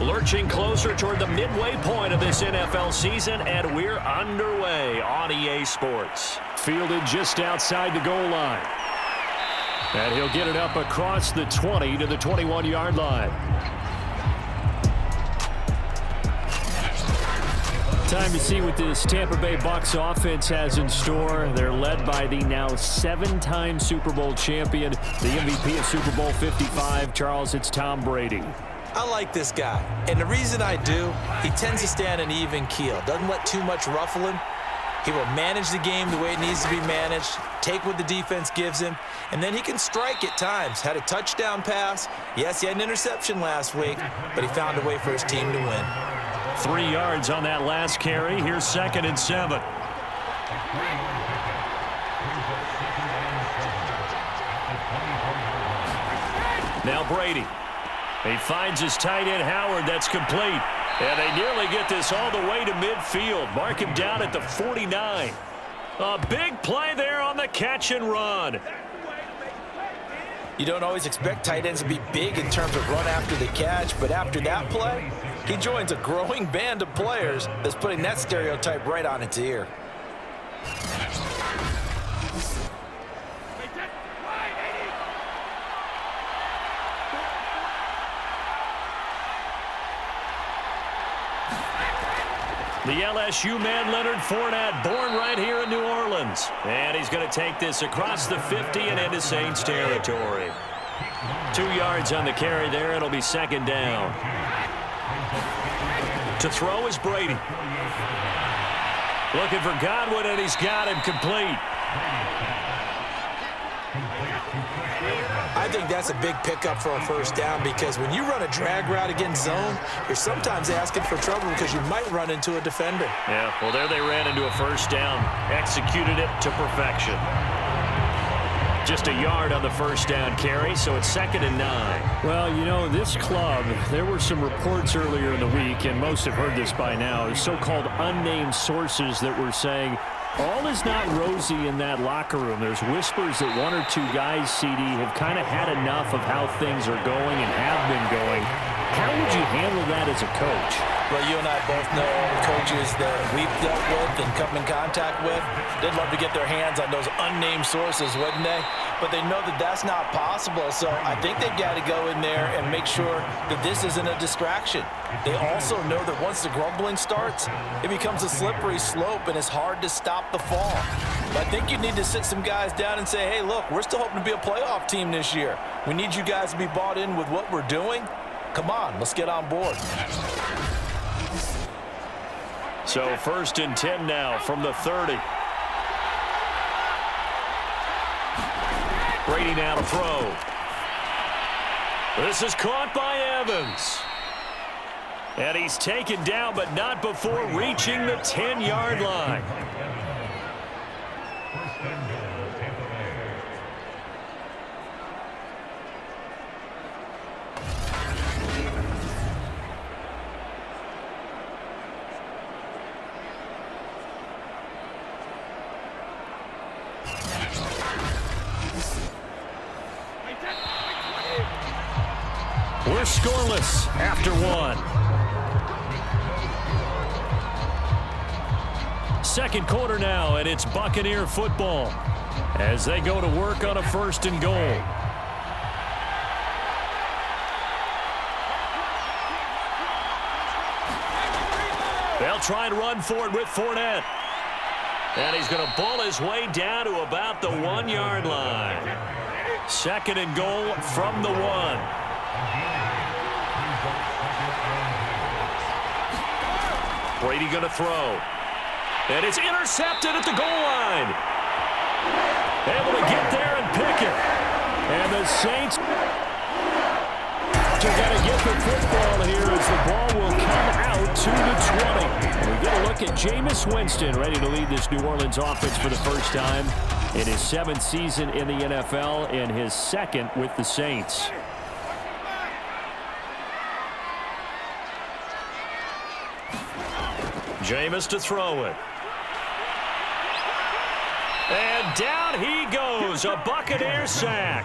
Lurching closer toward the midway point of this NFL season, and we're underway on EA Sports. Fielded just outside the goal line. And he'll get it up across the 20 to the 21-yard line. Time to see what this Tampa Bay Bucs offense has in store. They're led by the now 7-time Super Bowl champion, the MVP of Super Bowl 55. Charles, it's Tom Brady. I like this guy, and the reason I do, he tends to stand an even keel. Doesn't let too much ruffle him. He will manage the game the way it needs to be managed, take what the defense gives him, and then he can strike at times. Had a touchdown pass. Yes, he had an interception last week, but he found a way for his team to win. 3 yards on that last carry. Here's 2nd and 7. Now Brady. He finds his tight end, Howard. That's complete. And they nearly get this all the way to midfield. Mark him down at the 49. A big play there on the catch and run. You don't always expect tight ends to be big in terms of run after the catch, but after that play, he joins a growing band of players that's putting that stereotype right on its ear. The LSU man, Leonard Fournette, born right here in New Orleans. And he's going to take this across the 50 and into Saints territory. 2 yards on the carry there. It'll be 2nd down. To throw is Brady. Looking for Godwin, and he's got him complete. I think that's a big pickup for a first down because when you run a drag route against zone, you're sometimes asking for trouble because you might run into a defender. Yeah, well, there they ran into a first down. Executed it to perfection. Just a yard on the first down carry, so it's 2nd and 9. Well, you know, this club, there were some reports earlier in the week, and most have heard this by now, so-called unnamed sources that were saying all is not rosy in that locker room. There's whispers that 1 or 2 guys, CD, have kind of had enough of how things are going and have been going. How would you handle that as a coach? Well, you and I both know coaches that we've dealt with and come in contact with. They'd love to get their hands on those unnamed sources, wouldn't they? But they know that that's not possible, so I think they've got to go in there and make sure that this isn't a distraction. They also know that once the grumbling starts, it becomes a slippery slope, and it's hard to stop the fall. But I think you need to sit some guys down and say, hey, look, we're still hoping to be a playoff team this year. We need you guys to be bought in with what we're doing. Come on, let's get on board. So 1st and 10 now from the 30. Brady now to throw. This is caught by Evans. And he's taken down, but not before reaching the 10-yard line. We're scoreless after 1. 2nd quarter now, and it's Buccaneer football as they go to work on a 1st and goal. They'll try and run for it with Fournette. And he's going to bull his way down to about the 1-yard line. 2nd and goal from the 1. Brady going to throw. And it's intercepted at the goal line. Able to get there and pick it. And the Saints are going to get the football here as the ball will come out to the 20. And we get a look at Jameis Winston ready to lead this New Orleans offense for the first time in his 7th season in the NFL and his 2nd with the Saints. Jameis to throw it. And down he goes, a Buccaneer sack.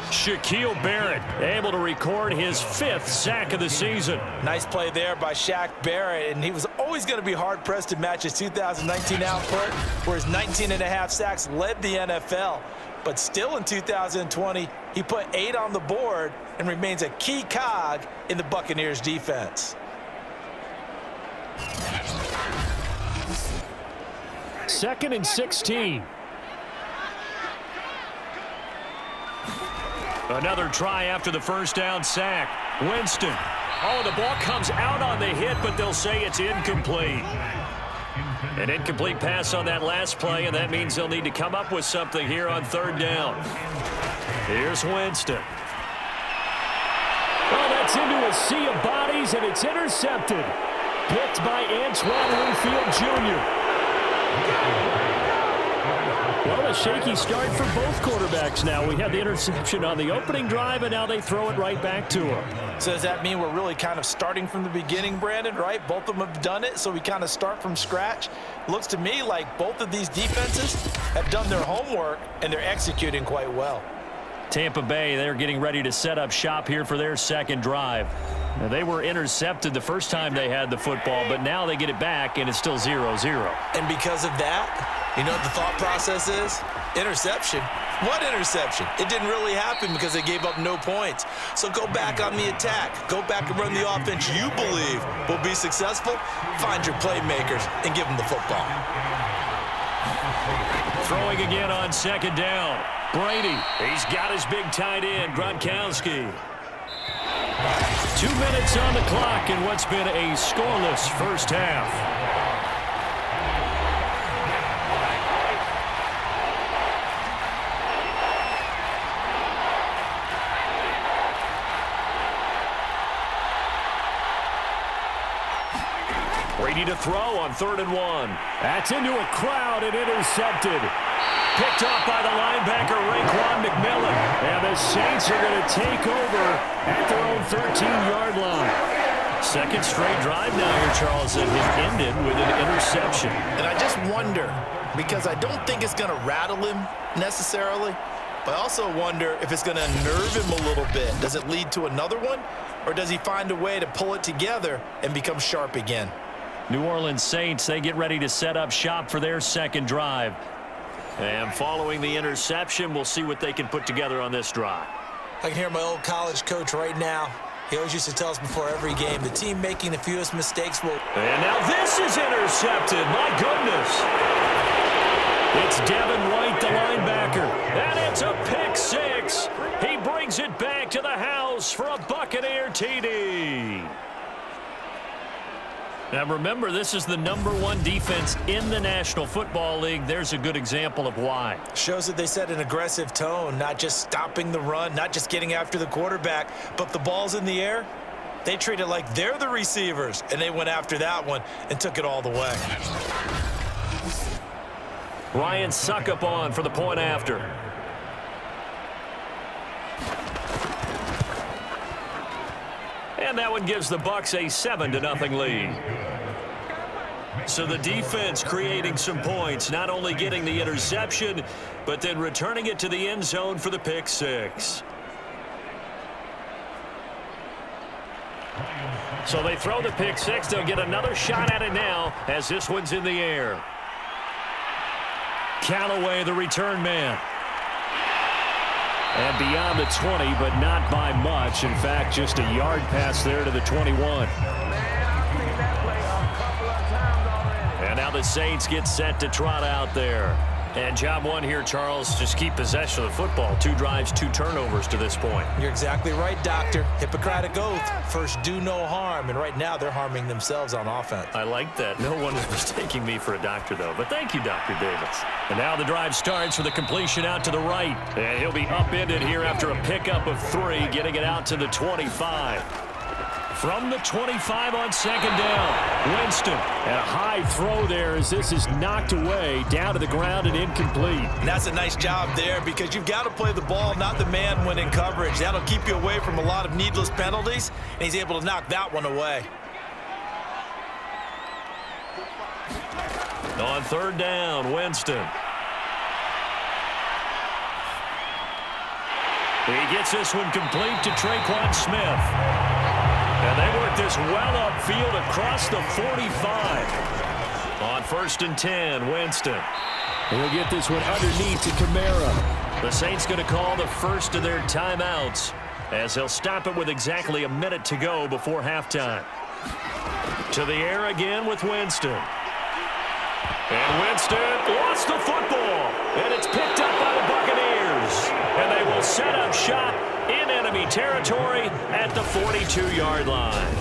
Shaquille Barrett able to record his 5th sack of the season. Nice play there by Shaq Barrett, and he was always going to be hard-pressed to match his 2019 output, where his 19.5 sacks led the NFL. But still in 2020, he put 8 on the board and remains a key cog in the Buccaneers defense. Second and 16. Another try after the first down sack. Winston. Oh, the ball comes out on the hit, but they'll say it's incomplete. An incomplete pass on that last play, and that means they'll need to come up with something here on 3rd down. Here's Winston. Oh, that's into a sea of bodies, and it's intercepted. Picked by Antoine Winfield Jr. Well, a shaky start for both quarterbacks now. We had the interception on the opening drive, and now they throw it right back to him. So does that mean we're really kind of starting from the beginning, Brandon, right? Both of them have done it, so we kind of start from scratch. Looks to me like both of these defenses have done their homework, and they're executing quite well. Tampa Bay, they're getting ready to set up shop here for their second drive. Now, they were intercepted the first time they had the football, but now they get it back, and it's still 0-0. And because of that, you know what the thought process is? Interception. What interception? It didn't really happen because they gave up no points. So go back on the attack. Go back and run the offense you believe will be successful. Find your playmakers and give them the football. Throwing again on 2nd down. Brady, he's got his big tight end, Gronkowski. 2 minutes on the clock in what's been a scoreless first half. Brady to throw on 3rd and 1. That's into a crowd and intercepted. Picked off by the linebacker, Raekwon McMillan. And the Saints are going to take over at their own 13-yard line. Second straight drive now here, Charles, that has ended with an interception. And I just wonder, because I don't think it's going to rattle him necessarily, but I also wonder if it's going to unnerve him a little bit. Does it lead to another one, or does he find a way to pull it together and become sharp again? New Orleans Saints, they get ready to set up shop for their second drive. And following the interception, we'll see what they can put together on this drive. I can hear my old college coach right now. He always used to tell us before every game, the team making the fewest mistakes will... And now this is intercepted. My goodness. It's Devin White, the linebacker. And it's a pick six. He brings it back to the house for a Buccaneer TD. Now remember, this is the #1 defense in the National Football League. There's a good example of why. Shows that they set an aggressive tone, not just stopping the run, not just getting after the quarterback, but if the ball's in the air, they treat it like they're the receivers, and they went after that one and took it all the way. Ryan Suckup on for the point after. And that one gives the Bucs a 7-0 lead. So the defense creating some points, not only getting the interception, but then returning it to the end zone for the pick six. So they throw the pick six. They'll get another shot at it now as this one's in the air. Callaway, the return man. And beyond the 20, but not by much. In fact, just a yard pass there to the 21. And now the Saints get set to trot out there. And job one here, Charles, just keep possession of the football. 2 drives, 2 turnovers to this point. You're exactly right, Doctor. Hippocratic oath. First, do no harm. And right now, they're harming themselves on offense. I like that. No one is mistaking me for a doctor, though. But thank you, Dr. Davis. And now the drive starts with a completion out to the right. And he'll be upended here after a pickup of 3, getting it out to the 25. From the 25 on 2nd down, Winston. And a high throw there as this is knocked away, down to the ground and incomplete. And that's a nice job there because you've got to play the ball, not the man when in coverage. That'll keep you away from a lot of needless penalties, and he's able to knock that one away. On 3rd down, Winston. He gets this one complete to Traquan Smith. And they work this well upfield across the 45. On 1st and 10, Winston. He'll get this one underneath to Kamara. The Saints going to call the first of their timeouts as they'll stop it with exactly a minute to go before halftime. To the air again with Winston. And Winston lost the football. And it's picked up by the Buccaneers. And they will set up shop in enemy territory at the 42-yard line.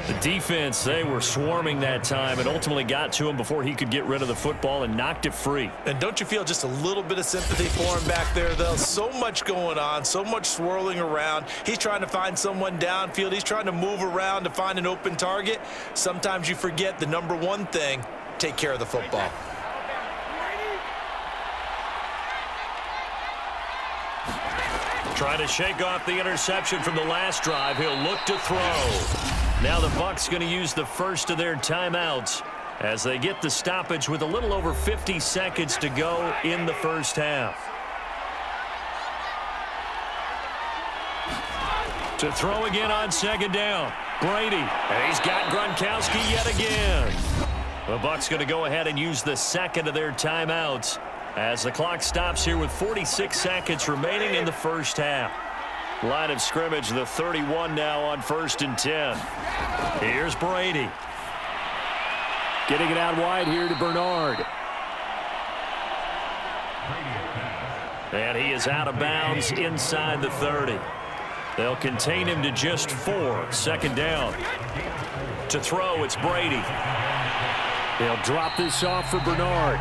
The defense, they were swarming that time and ultimately got to him before he could get rid of the football and knocked it free. And don't you feel just a little bit of sympathy for him back there, though? So much going on, so much swirling around. He's trying to find someone downfield. He's trying to move around to find an open target. Sometimes you forget the number one thing, take care of the football. Trying to shake off the interception from the last drive. He'll look to throw. Now the Bucs going to use the first of their timeouts as they get the stoppage with a little over 50 seconds to go in the first half. To throw again on 2nd down. Brady. And he's got Gronkowski yet again. The Bucs going to go ahead and use the second of their timeouts as the clock stops here with 46 seconds remaining in the first half. Line of scrimmage, the 31 now on 1st and 10. Here's Brady. Getting it out wide here to Bernard. And he is out of bounds inside the 30. They'll contain him to just 4. 2nd down. To throw, it's Brady. They'll drop this off for Bernard.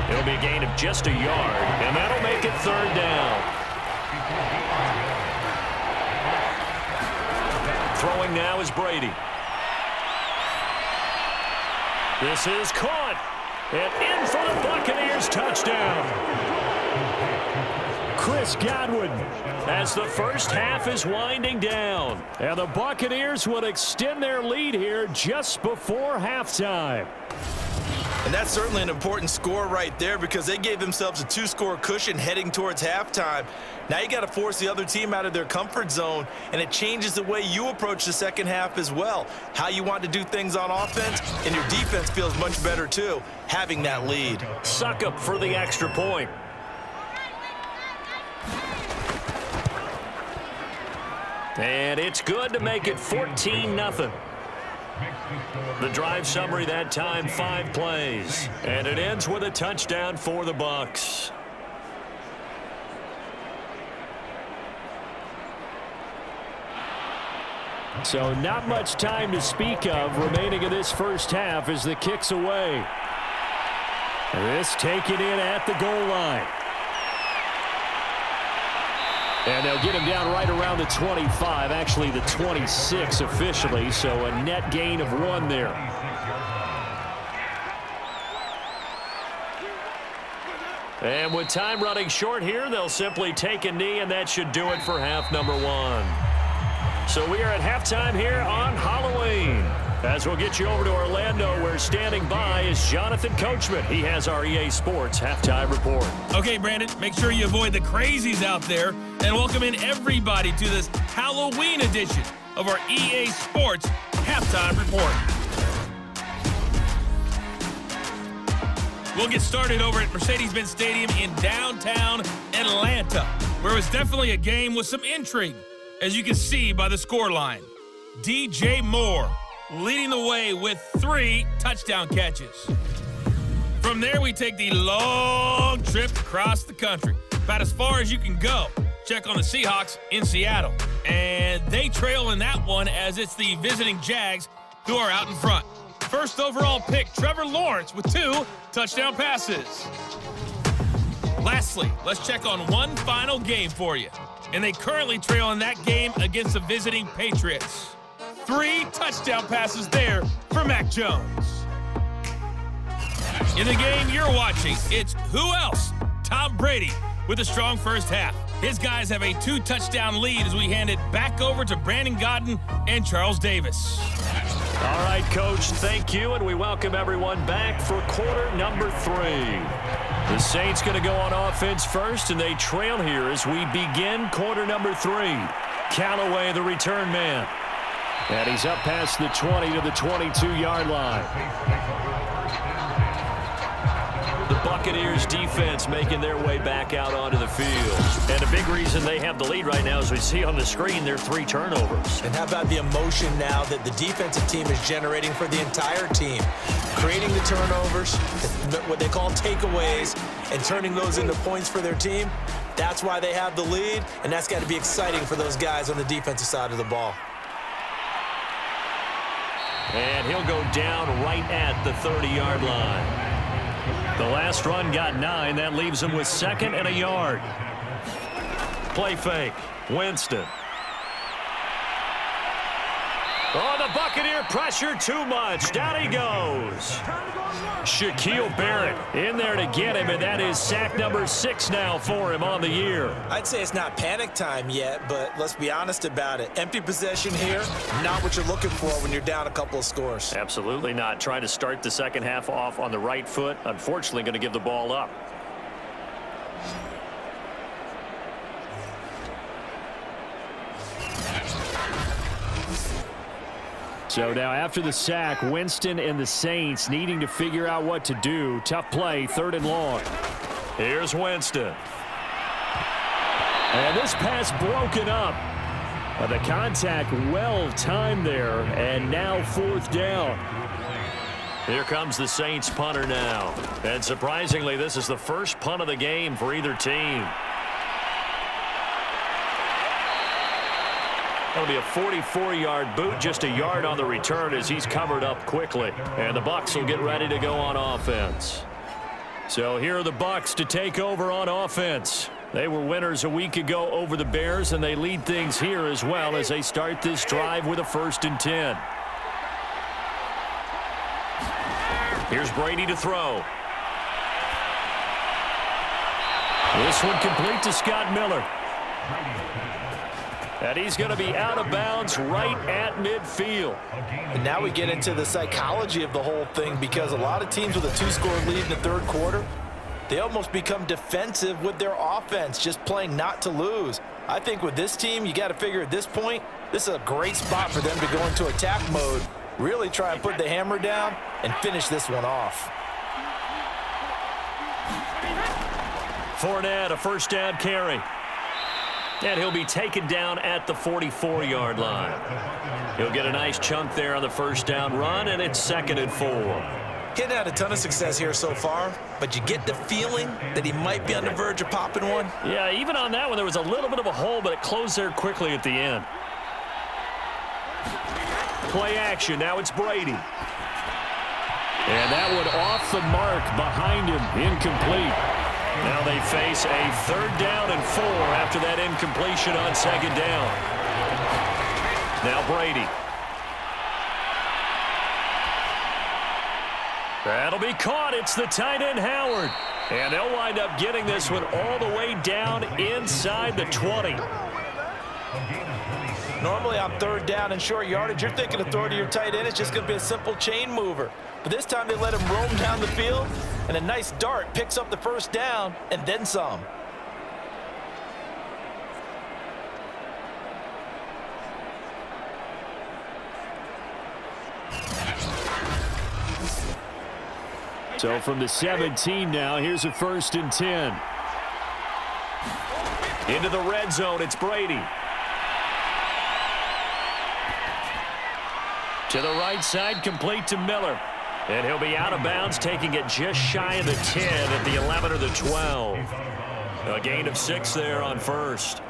It'll be a gain of just a yard, and that'll make it 3rd down. Throwing now is Brady. This is caught. And in for the Buccaneers touchdown. Chris Godwin. As the first half is winding down. And the Buccaneers will extend their lead here just before halftime. And that's certainly an important score right there because they gave themselves a 2-score cushion heading towards halftime. Now you got to force the other team out of their comfort zone, and it changes the way you approach the second half as well. How you want to do things on offense, and your defense feels much better too, having that lead. Suck up for the extra point. And it's good to make it 14-0. The drive summary that time, 5 plays. And it ends with a touchdown for the Bucs. So not much time to speak of remaining in this first half as the kick's away. This taken in at the goal line. And they'll get him down right around the 25, actually the 26 officially, so a net gain of 1 there. And with time running short here, they'll simply take a knee, and that should do it for half number 1. So we are at halftime here on Halloween. As we'll get you over to Orlando, where standing by is Jonathan Coachman. He has our EA Sports Halftime Report. Okay, Brandon, make sure you avoid the crazies out there and welcome in everybody to this Halloween edition of our EA Sports Halftime Report. We'll get started over at Mercedes-Benz Stadium in downtown Atlanta, where it was definitely a game with some intrigue, as you can see by the scoreline. DJ Moore leading the way with 3 touchdown catches. From there, we take the long trip across the country, about as far as you can go. Check on the Seahawks in Seattle. And they trail in that one as it's the visiting Jags who are out in front. First overall pick, Trevor Lawrence with 2 touchdown passes. Lastly, let's check on one final game for you. And they currently trail in that game against the visiting Patriots. 3 touchdown passes there for Mac Jones. In the game you're watching, it's who else? Tom Brady with a strong first half. His guys have a 2-touchdown lead as we hand it back over to Brandon Godden and Charles Davis. All right, Coach, thank you, and we welcome everyone back for quarter number 3. The Saints going to go on offense first, and they trail here as we begin quarter number 3. Callaway, the return man. And he's up past the 20 to the 22-yard line. The Buccaneers defense making their way back out onto the field. And a big reason they have the lead right now, as we see on the screen, their 3 turnovers. And how about the emotion now that the defensive team is generating for the entire team? Creating the turnovers, what they call takeaways, and turning those into points for their team. That's why they have the lead, and that's got to be exciting for those guys on the defensive side of the ball. And he'll go down right at the 30-yard line. The last run got 9. That leaves him with 2nd and a yard. Play fake. Winston. Oh, the Buccaneer pressure too much. Down he goes. Shaquille Barrett in there to get him, and that is sack number 6 now for him on the year. I'd say it's not panic time yet, but let's be honest about it. Empty possession here, not what you're looking for when you're down a couple of scores. Absolutely not. Trying to start the second half off on the right foot. Unfortunately, going to give the ball up. So now after the sack, Winston and the Saints needing to figure out what to do. Tough play, 3rd and long. Here's Winston. And this pass broken up. The contact well timed there, and now 4th down. Here comes the Saints punter now. And surprisingly, this is the first punt of the game for either team. That'll be a 44-yard boot, just a yard on the return as he's covered up quickly. And the Bucs will get ready to go on offense. So here are the Bucs to take over on offense. They were winners a week ago over the Bears, and they lead things here as well as they start this drive with a 1st and 10. Here's Brady to throw. This one complete to Scott Miller. And he's going to be out of bounds right at midfield. And now we get into the psychology of the whole thing, because a lot of teams with a 2-score lead in the 3rd quarter, they almost become defensive with their offense, just playing not to lose. I think with this team, you got to figure at this point, this is a great spot for them to go into attack mode, really try and put the hammer down and finish this one off. Fournette, a 1st down carry. And he'll be taken down at the 44-yard line. He'll get a nice chunk there on the 1st down run, and it's 2nd and 4. He hadn't had a ton of success here so far, but you get the feeling that he might be on the verge of popping one. Yeah, even on that one, there was a little bit of a hole, but it closed there quickly at the end. Play action. Now it's Brady. And that one off the mark behind him. Incomplete. Now they face a 3rd down and 4 after that incompletion on 2nd down. Now Brady. That'll be caught. It's the tight end, Howard. And they'll wind up getting this one all the way down inside the 20. Normally on 3rd down and short yardage, you're thinking of throwing to your tight end. It's just going to be a simple chain mover. But this time they let him roam down the field, and a nice dart picks up the 1st down and then some. So from the 17 now, here's a 1st and 10. Into the red zone, it's Brady. To the right side, complete to Miller. And he'll be out of bounds, taking it just shy of the 10 at the 11 or the 12. A gain of 6 there on 1st.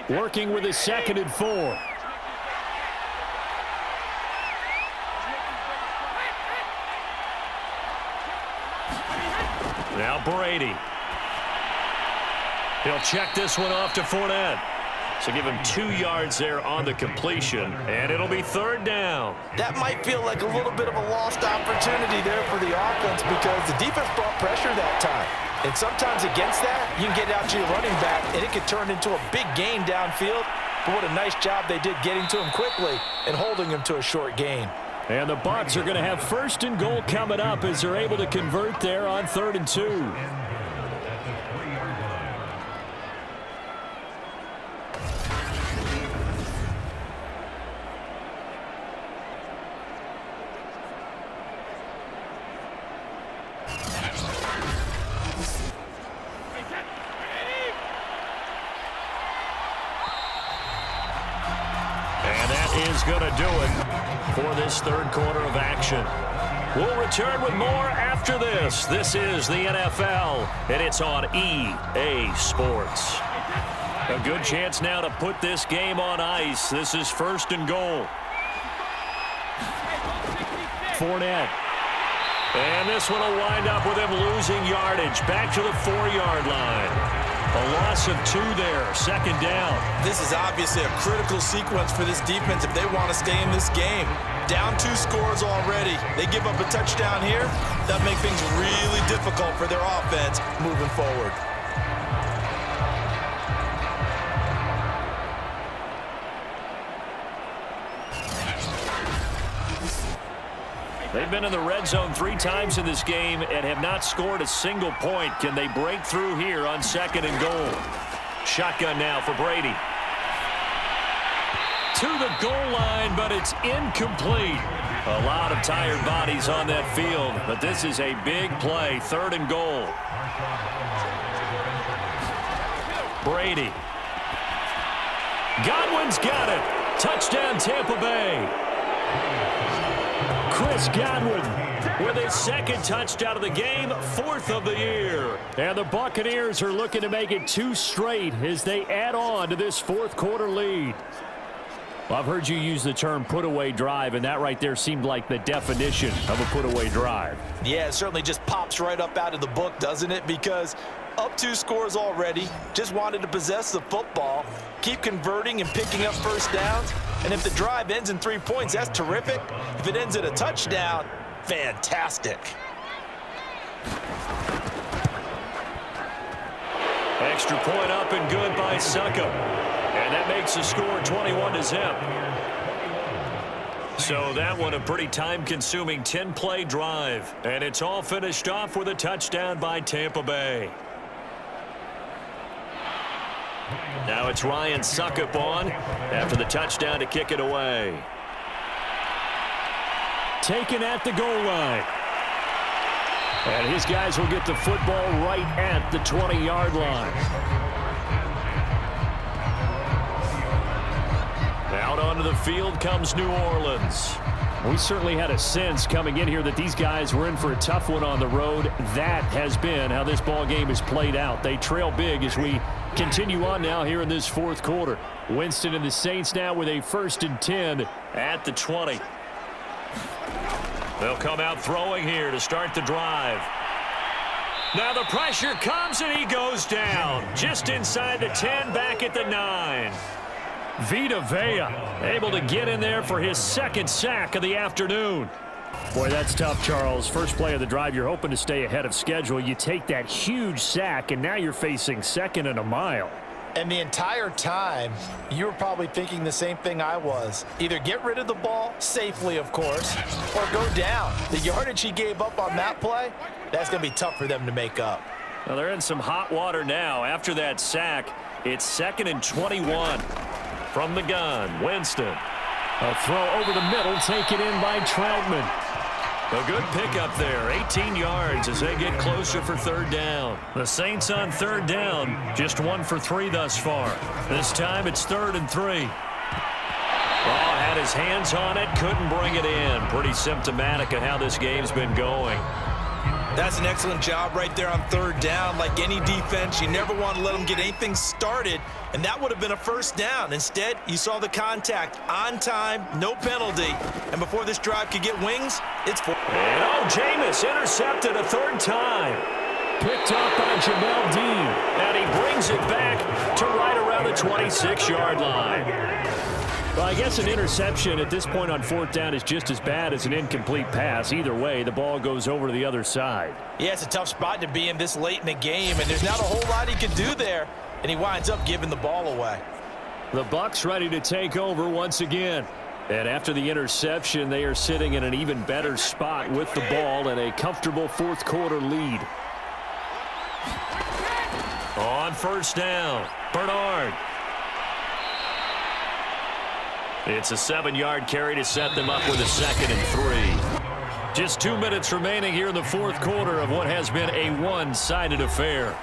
Working with a 2nd and 4. Now Brady. He'll check this one off to Fournette. So give him 2 yards there on the completion, and it'll be 3rd down. That might feel like a little bit of a lost opportunity there for the offense, because the defense brought pressure that time. And sometimes against that, you can get out to your running back, and it could turn into a big gain downfield. but what a nice job they did getting to him quickly and holding him to a short gain. And the Bucs are going to have 1st and goal coming up as they're able to convert there on 3rd and 2. And that is going to do it for this 3rd quarter of action. We'll return with more after this. This is the NFL, and it's on EA Sports. A good chance now to put this game on ice. This is 1st and goal. Fournette. And this one will wind up with him losing yardage. Back to the 4-yard line. A loss of 2 there, 2nd down. This is obviously a critical sequence for this defense if they want to stay in this game. Down 2 scores already. They give up a touchdown here. That makes things really difficult for their offense moving forward. They've been in the red zone 3 times in this game and have not scored a single point. Can they break through here on 2nd and goal? Shotgun now for Brady. To the goal line, but it's incomplete. A lot of tired bodies on that field, but this is a big play. 3rd and goal. Brady. Godwin's got it. Touchdown, Tampa Bay. Chris Godwin with his 2nd touchdown of the game, 4th of the year. And the Buccaneers are looking to make it 2 straight as they add on to this 4th quarter lead. Well, I've heard you use the term put-away drive, and that right there seemed like the definition of a put-away drive. Yeah, it certainly just pops right up out of the book, doesn't it? Because up 2 scores already, just wanted to possess the football, keep converting and picking up 1st downs. And if the drive ends in 3 points, that's terrific. If it ends in a touchdown, fantastic. Extra point up and good by Suckup. And that makes the score 21-0. So that one a pretty time-consuming 10-play drive. And it's all finished off with a touchdown by Tampa Bay. Now it's Ryan Suckup on after the touchdown to kick it away. Taken at the goal line. And his guys will get the football right at the 20-yard line. Out onto the field comes New Orleans. We certainly had a sense coming in here that these guys were in for a tough one on the road. That has been how this ball game is played out. They trail big as we continue on now here in this 4th quarter. Winston and the Saints now with a 1st and 10 at the 20. They'll come out throwing here to start the drive. Now the pressure comes and he goes down. Just inside the 10, back at the 9. Vita Vea able to get in there for his 2nd sack of the afternoon. Boy, that's tough, Charles. First play of the drive, you're hoping to stay ahead of schedule. You take that huge sack, and now you're facing 2nd and a mile. And the entire time, you were probably thinking the same thing I was. Either get rid of the ball, safely, of course, or go down. The yardage he gave up on that play, that's going to be tough for them to make up. Well, they're in some hot water now. After that sack, it's 2nd and 21. From the gun, Winston. A throw over the middle, taken in by Troutman. A good pickup there, 18 yards as they get closer for 3rd down. The Saints on 3rd down, just 1 for 3 thus far. This time it's 3rd and 3. Oh, had his hands on it, couldn't bring it in. Pretty symptomatic of how this game's been going. That's an excellent job right there on 3rd down. Like any defense, you never want to let them get anything started, and that would have been a 1st down. Instead, you saw the contact on time, no penalty, and before this drive could get wings, it's 4. And Jameis intercepted a 3rd time. Picked up by Jamel Dean, and he brings it back to right around the 26-yard line. Well, I guess an interception at this point on 4th down is just as bad as an incomplete pass. Either way, the ball goes over to the other side. Yeah, it's a tough spot to be in this late in the game, and there's not a whole lot he can do there, and he winds up giving the ball away. The Bucs ready to take over once again. And after the interception, they are sitting in an even better spot with the ball and a comfortable fourth quarter lead. On first down, Bernard. It's a 7-yard carry to set them up with a 2nd and 3. Just 2 minutes remaining here in the fourth quarter of what has been a one-sided affair.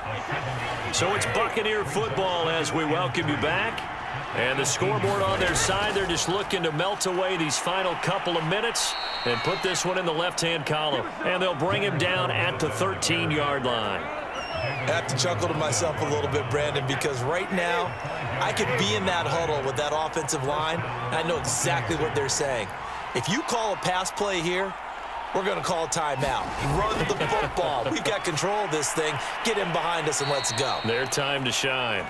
So it's Buccaneer football as we welcome you back. And the scoreboard on their side, they're just looking to melt away these final couple of minutes and put this one in the left-hand column. And they'll bring him down at the 13-yard line. I have to chuckle to myself a little bit, Brandon, because right now I could be in that huddle with that offensive line, and I know exactly what they're saying. If you call a pass play here, we're going to call a timeout. Run the football. We've got control of this thing. Get him behind us and let's go. Their time to shine.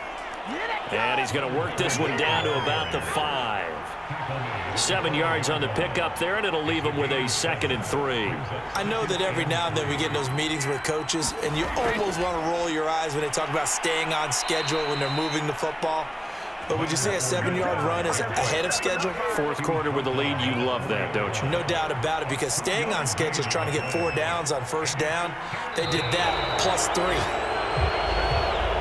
And he's going to work this one down to about the 5. 7 yards on the pickup there, and it'll leave him with a 2nd and 3. I know that every now and then we get in those meetings with coaches, and you almost want to roll your eyes when they talk about staying on schedule when they're moving the football. But would you say a 7-yard run is ahead of schedule? Fourth quarter with the lead, you love that, don't you? No doubt about it, because staying on schedule is trying to get 4 downs on first down. They did that plus 3.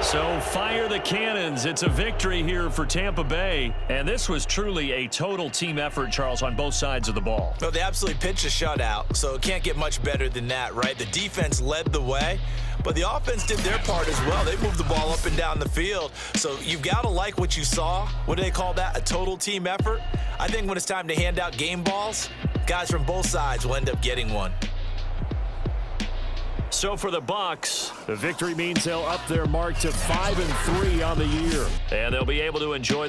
So fire the cannons. It's a victory here for Tampa Bay. And this was truly a total team effort, Charles, on both sides of the ball. No, they absolutely pitched a shutout, so it can't get much better than that, right? The defense led the way, but the offense did their part as well. They moved the ball up and down the field. So you've got to like what you saw. What do they call that? A total team effort? I think when it's time to hand out game balls, guys from both sides will end up getting one. So for the Bucs, the victory means they'll up their mark to 5-3 on the year. And they'll be able to enjoy